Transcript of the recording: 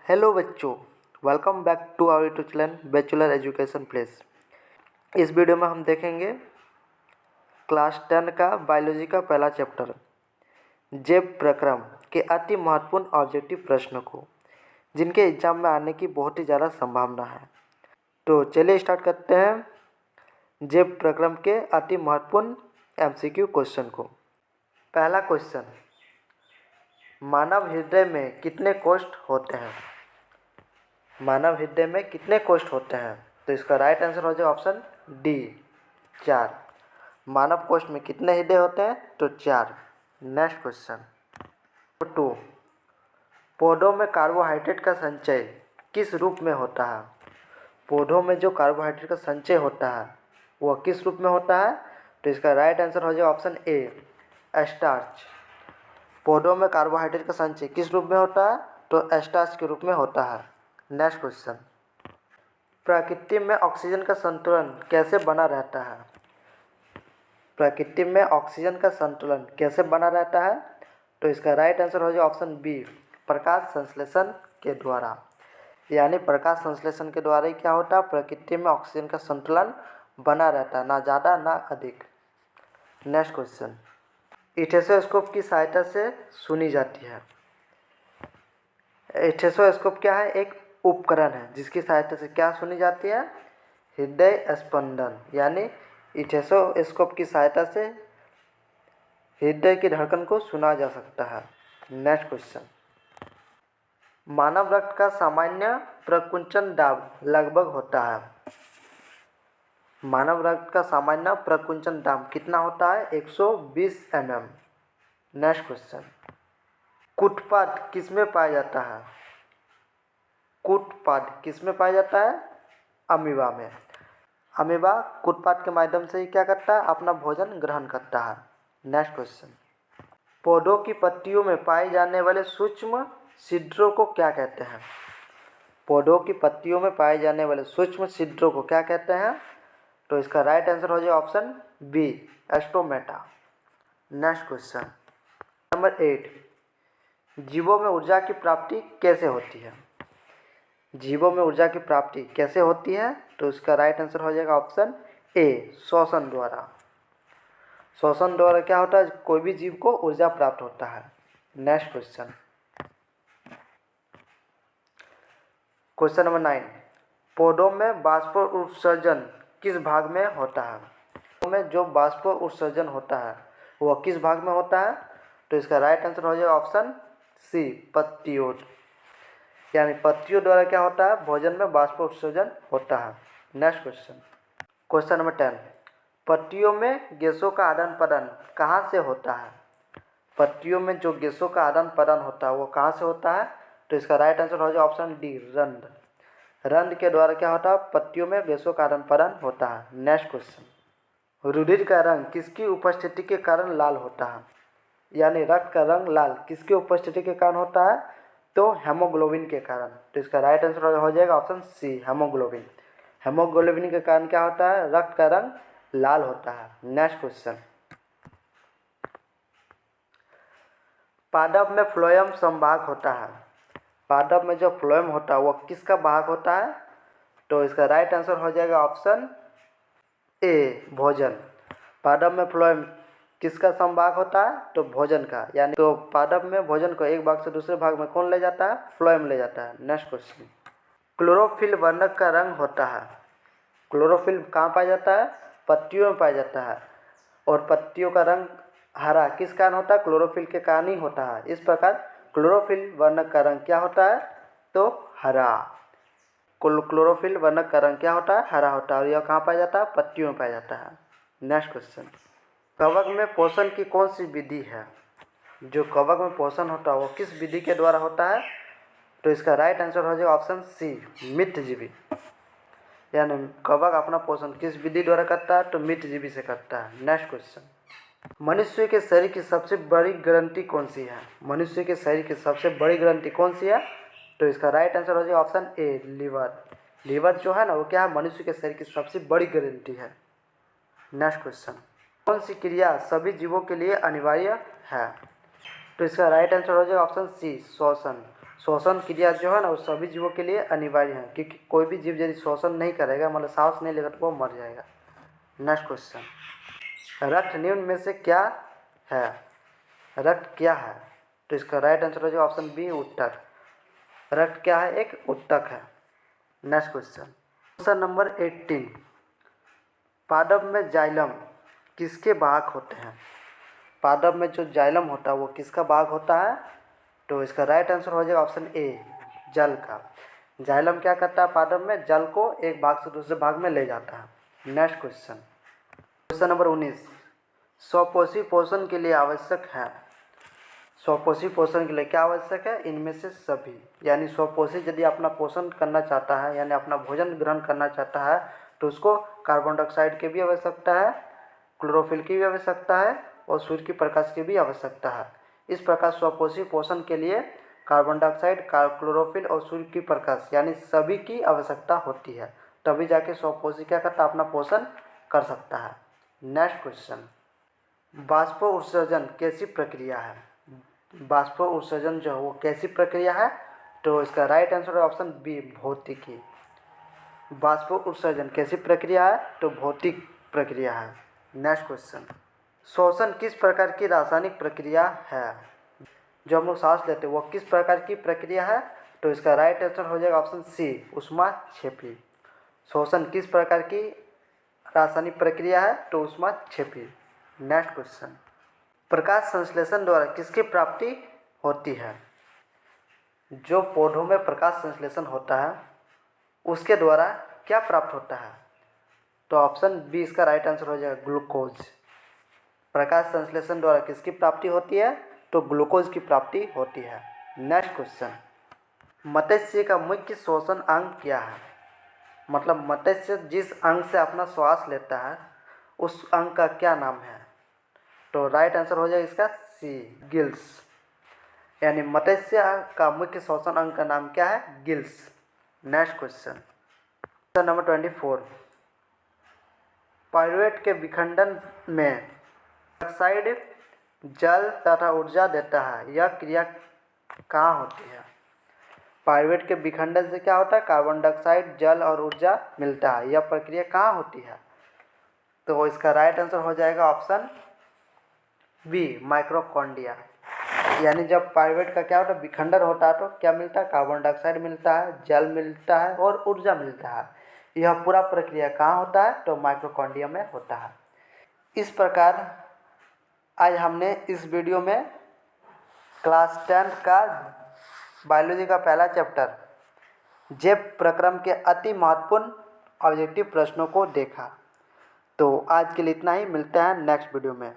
Hello बच्चों, welcome back to our YouTube channel bachelor education place. इस video में हम देखेंगे क्लास 10 का बायोलॉजी का पहला चैप्टर जैव प्रक्रम के अति महत्वपूर्ण ऑब्जेक्टिव प्रश्नों को, जिनके एग्जाम में आने की बहुत ही ज़्यादा संभावना है। तो चलिए स्टार्ट करते हैं जैव प्रक्रम के अति महत्वपूर्ण एमसीक्यू क्वेश्चन को। पहला क्वेश्चन, मानव हृदय में कितने कोष्ठ होते हैं? मानव हृदय में कितने कोष्ठ होते हैं? तो इसका राइट आंसर हो जाएगा ऑप्शन डी, 4। मानव कोष्ठ में कितने हृदय होते हैं? तो 4। नेक्स्ट क्वेश्चन 2, पौधों में कार्बोहाइड्रेट का संचय किस रूप में होता है? पौधों में जो कार्बोहाइड्रेट का संचय होता है वह किस रूप में होता है? तो इसका राइट आंसर हो जाएगा ऑप्शन ए, स्टार्च। पौधों में कार्बोहाइड्रेट का संचय किस रूप में होता है? तो स्टार्च के रूप में होता है। नेक्स्ट क्वेश्चन, प्रकृति में ऑक्सीजन का संतुलन कैसे बना रहता है? प्रकृति में ऑक्सीजन का संतुलन कैसे बना रहता है? तो इसका राइट आंसर हो जाएगा ऑप्शन बी, प्रकाश संश्लेषण के द्वारा। यानी प्रकाश संश्लेषण के द्वारा ही क्या होता है? प्रकृति में ऑक्सीजन का संतुलन बना रहता है, ना ज़्यादा ना अधिक। नेक्स्ट क्वेश्चन, स्टेथोस्कोप की सहायता से सुनी जाती है। स्टेथोस्कोप क्या है? एक उपकरण है जिसकी सहायता से क्या सुनी जाती है? हृदय स्पंदन। यानी स्टेथोस्कोप की सहायता से हृदय की धड़कन को सुना जा सकता है। नेक्स्ट क्वेश्चन, मानव रक्त का सामान्य प्रकुंचन दाब लगभग होता है। मानव रक्त का सामान्य प्रकुंचन दाब कितना होता है? 120 mm। नेक्स्ट क्वेश्चन, कूटपाद किसमें पाया जाता है? कूटपाद किसमें पाया जाता है? अमीबा में। अमीबा कूटपाद के माध्यम से ही क्या करता है? अपना भोजन ग्रहण करता है। नेक्स्ट क्वेश्चन, पौधों की पत्तियों में पाए जाने वाले सूक्ष्म छिद्रों को क्या कहते हैं? पौधों की पत्तियों में पाए जाने वाले सूक्ष्म छिद्रों को क्या कहते हैं? तो इसका राइट आंसर हो जाएगा option B, stomata. Next question number 8, जीवों में ऊर्जा की प्राप्ति कैसे होती है? जीवों में ऊर्जा की प्राप्ति कैसे होती है? तो इसका राइट आंसर हो जाएगा ऑप्शन ए, श्वसन द्वारा। श्वसन द्वारा क्या होता है? कोई भी जीव को ऊर्जा प्राप्त होता है। नेक्स्ट क्वेश्चन, क्वेश्चन नंबर 9, पौधों में बाष्प उत्सर्जन किस भाग में होता है? पौधों में जो बाष्प उत्सर्जन होता है वह किस भाग में होता है? तो इसका राइट आंसर हो जाएगा ऑप्शन सी, पत्तियों। यानी पत्तियों द्वारा क्या होता है? भोजन में बाष्प उत्सर्जन होता है। नेक्स्ट क्वेश्चन, क्वेश्चन नंबर 10, पत्तियों में गैसों का आदान प्रदान कहाँ से होता है? पत्तियों में जो गैसों का आदान प्रदान होता है वो कहाँ से होता है? तो इसका राइट आंसर हो जाएगा ऑप्शन डी, रंध्र। रंध्र के द्वारा क्या होता है? पत्तियों में गैसों का आदान प्रदान होता है। नेक्स्ट क्वेश्चन, रुधिर का रंग किसकी उपस्थिति के कारण लाल होता है? यानी रक्त का रंग लाल किसकी उपस्थिति के कारण होता है? तो हेमोग्लोबिन के कारण। तो इसका राइट आंसर हो जाएगा ऑप्शन सी, हेमोग्लोबिन। हेमोग्लोबिन के कारण क्या होता है? रक्त का रंग लाल होता है। नेक्स्ट क्वेश्चन, पादप में फ्लोएम संभाग होता है। पादप में जो फ्लोएम होता है वो किसका भाग होता है? तो इसका राइट आंसर हो जाएगा ऑप्शन ए, भोजन। पादप में फ्लोएम किसका संभाग होता है? तो भोजन का। यानी तो पादप में भोजन को एक भाग से दूसरे भाग में कौन ले जाता है? फ्लोएम ले जाता है। नेक्स्ट क्वेश्चन, क्लोरोफिल वर्णक का रंग होता है। क्लोरोफिल कहाँ पाया जाता है? पत्तियों में पाया जाता है। और पत्तियों का रंग हरा किस कारण होता है? क्लोरोफिल के कारण ही होता है। इस प्रकार क्लोरोफिल वर्णक का रंग क्या होता है? तो हरा। क्लोरोफिल वर्णक का रंग क्या होता है? हरा होता है। और यह कहाँ पाया जाता है? पत्तियों में पाया जाता है। नेक्स्ट क्वेश्चन, कवक में पोषण की कौन सी विधि है? जो कवक में पोषण होता है वो किस विधि के द्वारा होता है? तो इसका राइट आंसर हो जाएगा ऑप्शन सी, मित्रजीवी। यानी कवक अपना पोषण किस विधि द्वारा करता है? तो मित्रजीवी से करता है। नेक्स्ट क्वेश्चन, मनुष्य के शरीर की सबसे बड़ी ग्रंथि कौन सी है? मनुष्य के शरीर की सबसे बड़ी ग्रंथि कौन सी है? तो इसका राइट आंसर हो जाएगा ऑप्शन ए, लीवर। लीवर जो है ना वो क्या है? मनुष्य के शरीर की सबसे बड़ी ग्रंथि है। नेक्स्ट क्वेश्चन, कौन सी क्रिया सभी जीवों के लिए अनिवार्य है? तो इसका राइट आंसर हो जाएगा ऑप्शन सी, श्वसन। श्वसन क्रिया जो है ना वो सभी जीवों के लिए अनिवार्य है, क्योंकि कोई भी जीव यदि श्वसन नहीं करेगा मतलब सांस नहीं लेगा तो वो मर जाएगा। नेक्स्ट क्वेश्चन, रक्त निम्न में से क्या है? रक्त क्या है? तो इसका राइट आंसर हो जाएगा ऑप्शन बी उत्तक। रक्त क्या है? एक उत्तक है। नेक्स्ट क्वेश्चन नंबर 18, पादप में जाइलम किसके वाहक होते हैं? पादप में जो जाइलम होता है वो किसका वाहक होता है? तो इसका राइट आंसर हो जाएगा ऑप्शन ए जल का। जाइलम क्या करता है? पादप में जल को एक भाग से दूसरे भाग में ले जाता है। नेक्स्ट क्वेश्चन नंबर 19, स्वपोषी पोषण के लिए आवश्यक है। स्वपोषी पोषण के लिए क्या आवश्यक है? इनमें से सभी, यानी स्वपोषी यदि अपना पोषण करना चाहता है यानी अपना भोजन ग्रहण करना चाहता है तो उसको कार्बन डाइऑक्साइड की भी आवश्यकता है, क्लोरोफिल की भी आवश्यकता है और सूर्य की प्रकाश की भी आवश्यकता है। इस प्रकार स्वपोषी पोषण के लिए कार्बन डाइऑक्साइड, क्लोरोफिल और सूर्य की प्रकाश यानी सभी की आवश्यकता होती है, तभी जाके स्वपोषी क्या करता है? अपना पोषण कर सकता है। नेक्स्ट क्वेश्चन, बाष्प उत्सर्जन कैसी प्रक्रिया है? बाष्प उत्सर्जन जो है वो कैसी प्रक्रिया है? तो इसका राइट आंसर है ऑप्शन बी भौतिकी। बाष्प उत्सर्जन कैसी प्रक्रिया है? तो भौतिक प्रक्रिया है। नेक्स्ट क्वेश्चन, श्वसन किस प्रकार की रासायनिक प्रक्रिया है? जो हम लोग सांस लेते हैं वो किस प्रकार की प्रक्रिया है? तो इसका राइट आंसर हो जाएगा ऑप्शन सी ऊष्माक्षेपी। श्वसन किस प्रकार की रासायनिक प्रक्रिया है? तो ऊष्माक्षेपी। नेक्स्ट क्वेश्चन, प्रकाश संश्लेषण द्वारा किसकी प्राप्ति होती है? जो पौधों में प्रकाश संश्लेषण होता है उसके द्वारा क्या प्राप्त होता है? तो ऑप्शन बी इसका राइट आंसर हो जाएगा ग्लूकोज। प्रकाश संश्लेषण द्वारा किसकी प्राप्ति होती है? तो ग्लूकोज की प्राप्ति होती है। नेक्स्ट क्वेश्चन, मत्स्य का मुख्य श्वसन अंग क्या है? मतलब मत्स्य जिस अंग से अपना श्वास लेता है उस अंग का क्या नाम है? तो राइट आंसर हो जाएगा इसका सी गिल्स, यानी मत्स्य का मुख्य श्वसन अंग का नाम क्या है? Gills. Next question number 24, pyruvate के विखंडन में ऑक्साइड जल तथा ऊर्जा देता है, यह क्रिया कहाँ होती है? पाइरुवेट के विखंडन से क्या होता है? कार्बन डाइऑक्साइड, जल और ऊर्जा मिलता है, यह प्रक्रिया कहाँ होती है? तो इसका राइट आंसर हो जाएगा ऑप्शन बी माइटोकॉन्ड्रिया। यानी जब पाइरुवेट का क्या होता है? विखंडन होता है तो क्या मिलता है? कार्बन डाइऑक्साइड मिलता है, जल मिलता है और ऊर्जा मिलता है। यह पूरा प्रक्रिया कहाँ होता है? तो माइटोकॉन्ड्रिया में होता है। इस प्रकार आज हमने इस वीडियो में क्लास 10 का बायोलॉजी का पहला चैप्टर जैव प्रक्रम के अति महत्वपूर्ण ऑब्जेक्टिव प्रश्नों को देखा। तो आज के लिए इतना ही, मिलते हैं नेक्स्ट वीडियो में।